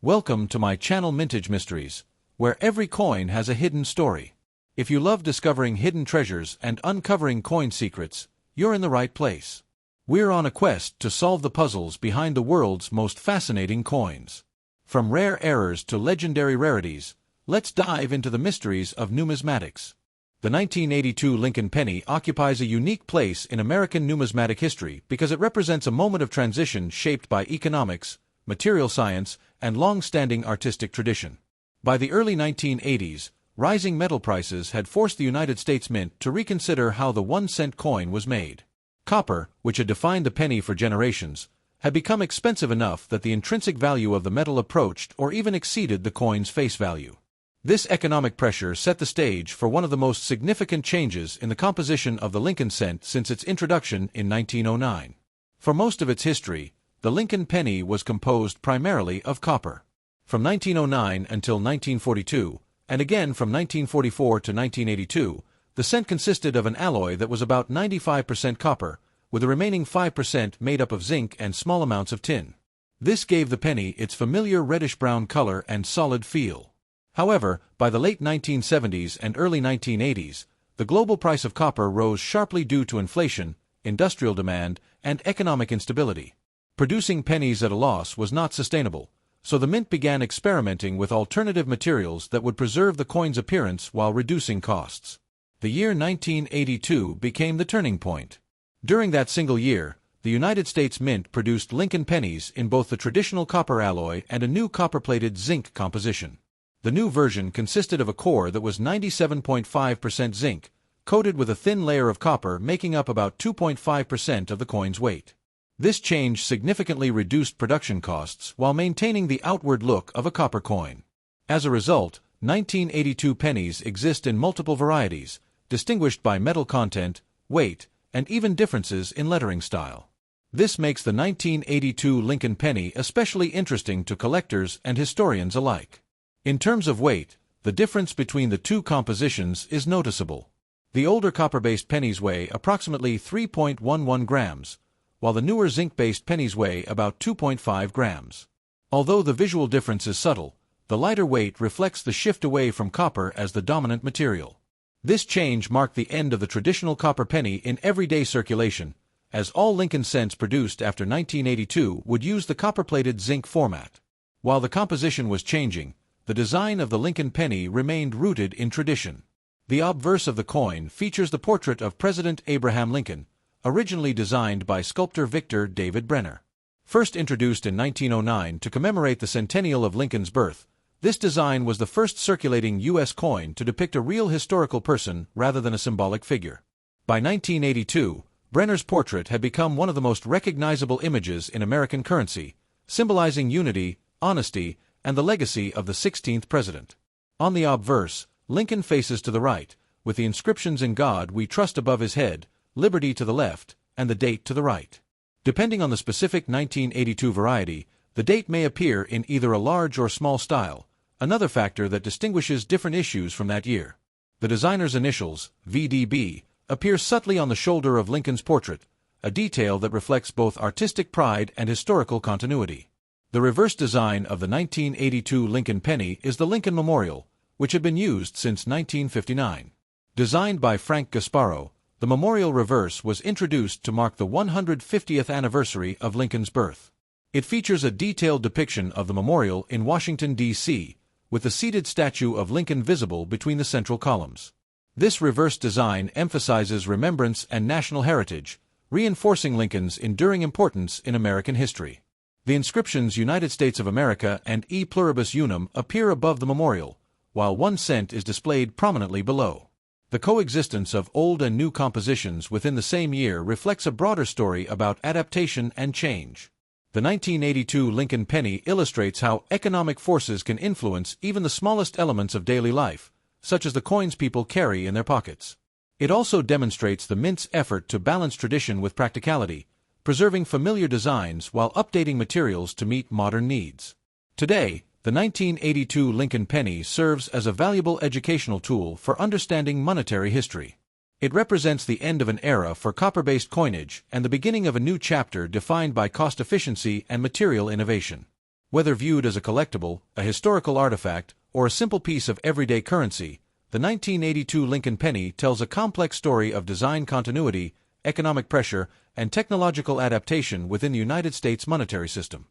Welcome to my channel Mintage Mysteries, where every coin has a hidden story. If you love discovering hidden treasures and uncovering coin secrets, you're in the right place. We're on a quest to solve the puzzles behind the world's most fascinating coins. From rare errors to legendary rarities, let's dive into the mysteries of numismatics. The 1982 Lincoln penny occupies a unique place in American numismatic history because it represents a moment of transition shaped by economics, material science, and long-standing artistic tradition. By the early 1980s, rising metal prices had forced the United States Mint to reconsider how the 1-cent coin was made. Copper, which had defined the penny for generations, had become expensive enough that the intrinsic value of the metal approached or even exceeded the coin's face value. This economic pressure set the stage for one of the most significant changes in the composition of the Lincoln cent since its introduction in 1909. For most of its history, the Lincoln penny was composed primarily of copper. From 1909 until 1942, and again from 1944 to 1982, the cent consisted of an alloy that was about 95% copper, with the remaining 5% made up of zinc and small amounts of tin. This gave the penny its familiar reddish-brown color and solid feel. However, by the late 1970s and early 1980s, the global price of copper rose sharply due to inflation, industrial demand, and economic instability. Producing pennies at a loss was not sustainable, so the mint began experimenting with alternative materials that would preserve the coin's appearance while reducing costs. The year 1982 became the turning point. During that single year, the United States Mint produced Lincoln pennies in both the traditional copper alloy and a new copper-plated zinc composition. The new version consisted of a core that was 97.5% zinc, coated with a thin layer of copper making up about 2.5% of the coin's weight. This change significantly reduced production costs while maintaining the outward look of a copper coin. As a result, 1982 pennies exist in multiple varieties, distinguished by metal content, weight, and even differences in lettering style. This makes the 1982 Lincoln penny especially interesting to collectors and historians alike. In terms of weight, the difference between the two compositions is noticeable. The older copper-based pennies weigh approximately 3.11 grams, while the newer zinc-based pennies weigh about 2.5 grams. Although the visual difference is subtle, the lighter weight reflects the shift away from copper as the dominant material. This change marked the end of the traditional copper penny in everyday circulation, as all Lincoln cents produced after 1982 would use the copper-plated zinc format. While the composition was changing, the design of the Lincoln penny remained rooted in tradition. The obverse of the coin features the portrait of President Abraham Lincoln, originally designed by sculptor Victor David Brenner. First introduced in 1909 to commemorate the centennial of Lincoln's birth, this design was the first circulating U.S. coin to depict a real historical person rather than a symbolic figure. By 1982, Brenner's portrait had become one of the most recognizable images in American currency, symbolizing unity, honesty, and the legacy of the 16th president. On the obverse, Lincoln faces to the right, with the inscriptions "In God We Trust" above his head, "Liberty" to the left, and the date to the right. Depending on the specific 1982 variety, the date may appear in either a large or small style, another factor that distinguishes different issues from that year. The designer's initials, VDB, appear subtly on the shoulder of Lincoln's portrait, a detail that reflects both artistic pride and historical continuity. The reverse design of the 1982 Lincoln penny is the Lincoln Memorial, which had been used since 1959. Designed by Frank Gasparo, the memorial reverse was introduced to mark the 150th anniversary of Lincoln's birth. It features a detailed depiction of the memorial in Washington, D.C., with the seated statue of Lincoln visible between the central columns. This reverse design emphasizes remembrance and national heritage, reinforcing Lincoln's enduring importance in American history. The inscriptions "United States of America" and "E Pluribus Unum" appear above the memorial, while 1 cent is displayed prominently below. The coexistence of old and new compositions within the same year reflects a broader story about adaptation and change. The 1982 Lincoln penny illustrates how economic forces can influence even the smallest elements of daily life, such as the coins people carry in their pockets. It also demonstrates the mint's effort to balance tradition with practicality, preserving familiar designs while updating materials to meet modern needs. Today, the 1982 Lincoln penny serves as a valuable educational tool for understanding monetary history. It represents the end of an era for copper-based coinage and the beginning of a new chapter defined by cost efficiency and material innovation. Whether viewed as a collectible, a historical artifact, or a simple piece of everyday currency, the 1982 Lincoln penny tells a complex story of design continuity, economic pressure, and technological adaptation within the United States monetary system.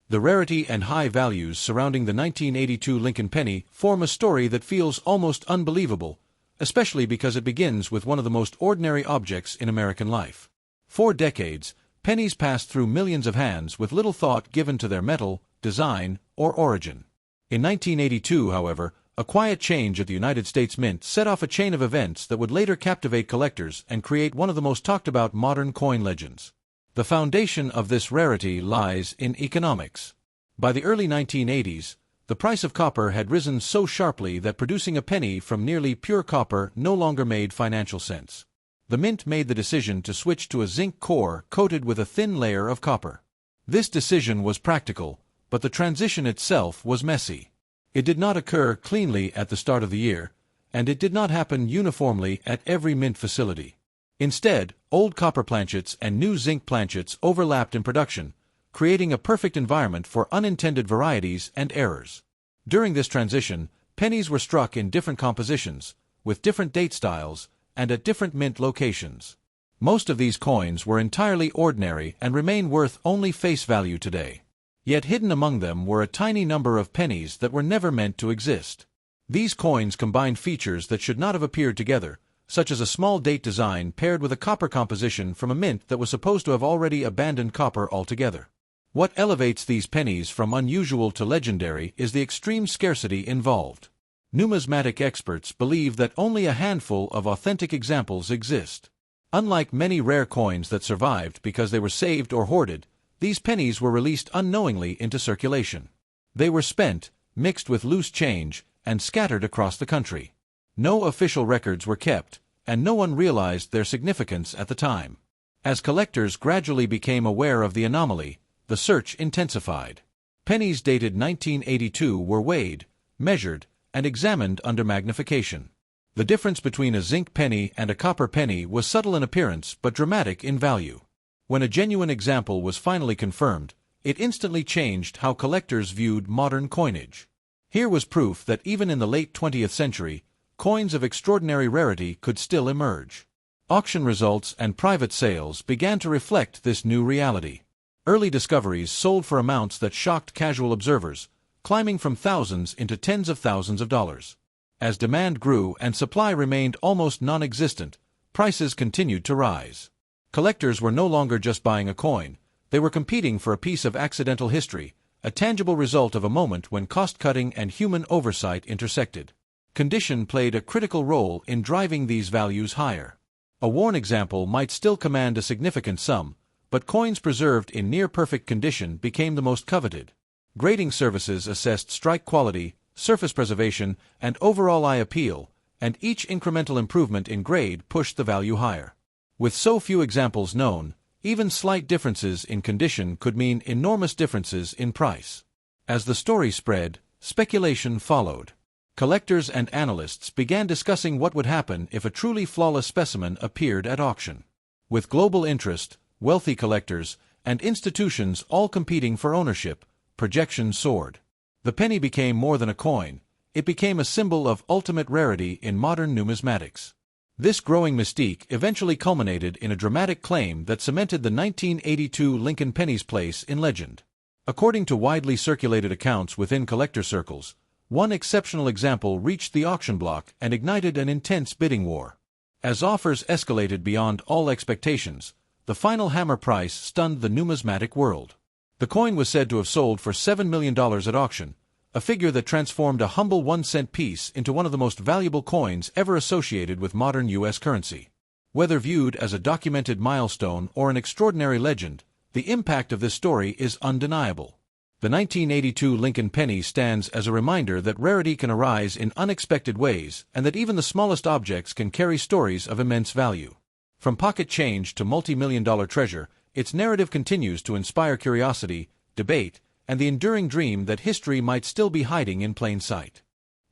The rarity and high values surrounding the 1982 Lincoln penny form a story that feels almost unbelievable, especially because it begins with one of the most ordinary objects in American life. For decades, pennies passed through millions of hands with little thought given to their metal, design, or origin. In 1982, however, a quiet change at the United States Mint set off a chain of events that would later captivate collectors and create one of the most talked about modern coin legends. The foundation of this rarity lies in economics. By the early 1980s, the price of copper had risen so sharply that producing a penny from nearly pure copper no longer made financial sense. The Mint made the decision to switch to a zinc core coated with a thin layer of copper. This decision was practical, but the transition itself was messy. It did not occur cleanly at the start of the year, and it did not happen uniformly at every Mint facility. Instead, old copper planchets and new zinc planchets overlapped in production, creating a perfect environment for unintended varieties and errors. During this transition, pennies were struck in different compositions, with different date styles, and at different Mint locations. Most of these coins were entirely ordinary and remain worth only face value today. Yet hidden among them were a tiny number of pennies that were never meant to exist. These coins combined features that should not have appeared together, such as a small date design paired with a copper composition from a mint that was supposed to have already abandoned copper altogether. What elevates these pennies from unusual to legendary is the extreme scarcity involved. Numismatic experts believe that only a handful of authentic examples exist. Unlike many rare coins that survived because they were saved or hoarded, these pennies were released unknowingly into circulation. They were spent, mixed with loose change, and scattered across the country. No official records were kept, and no one realized their significance at the time. As collectors gradually became aware of the anomaly, the search intensified. Pennies dated 1982 were weighed, measured, and examined under magnification. The difference between a zinc penny and a copper penny was subtle in appearance but dramatic in value. When a genuine example was finally confirmed, it instantly changed how collectors viewed modern coinage. Here was proof that even in the late 20th century, coins of extraordinary rarity could still emerge. Auction results and private sales began to reflect this new reality. Early discoveries sold for amounts that shocked casual observers, climbing from thousands into tens of thousands of dollars. As demand grew and supply remained almost non-existent, prices continued to rise. Collectors were no longer just buying a coin, they were competing for a piece of accidental history, a tangible result of a moment when cost-cutting and human oversight intersected. Condition played a critical role in driving these values higher. A worn example might still command a significant sum, but coins preserved in near-perfect condition became the most coveted. Grading services assessed strike quality, surface preservation, and overall eye appeal, and each incremental improvement in grade pushed the value higher. With so few examples known, even slight differences in condition could mean enormous differences in price. As the story spread, speculation followed. Collectors and analysts began discussing what would happen if a truly flawless specimen appeared at auction. With global interest, wealthy collectors, and institutions all competing for ownership, projections soared. The penny became more than a coin, it became a symbol of ultimate rarity in modern numismatics. This growing mystique eventually culminated in a dramatic claim that cemented the 1982 Lincoln penny's place in legend. According to widely circulated accounts within collector circles, one exceptional example reached the auction block and ignited an intense bidding war. As offers escalated beyond all expectations, the final hammer price stunned the numismatic world. The coin was said to have sold for $7 million at auction, a figure that transformed a humble 1-cent piece into one of the most valuable coins ever associated with modern U.S. currency. Whether viewed as a documented milestone or an extraordinary legend, the impact of this story is undeniable. The 1982 Lincoln penny stands as a reminder that rarity can arise in unexpected ways and that even the smallest objects can carry stories of immense value. From pocket change to multi-million-dollar treasure, its narrative continues to inspire curiosity, debate, and the enduring dream that history might still be hiding in plain sight.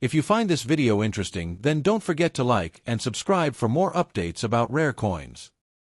If you find this video interesting, then don't forget to like and subscribe for more updates about rare coins.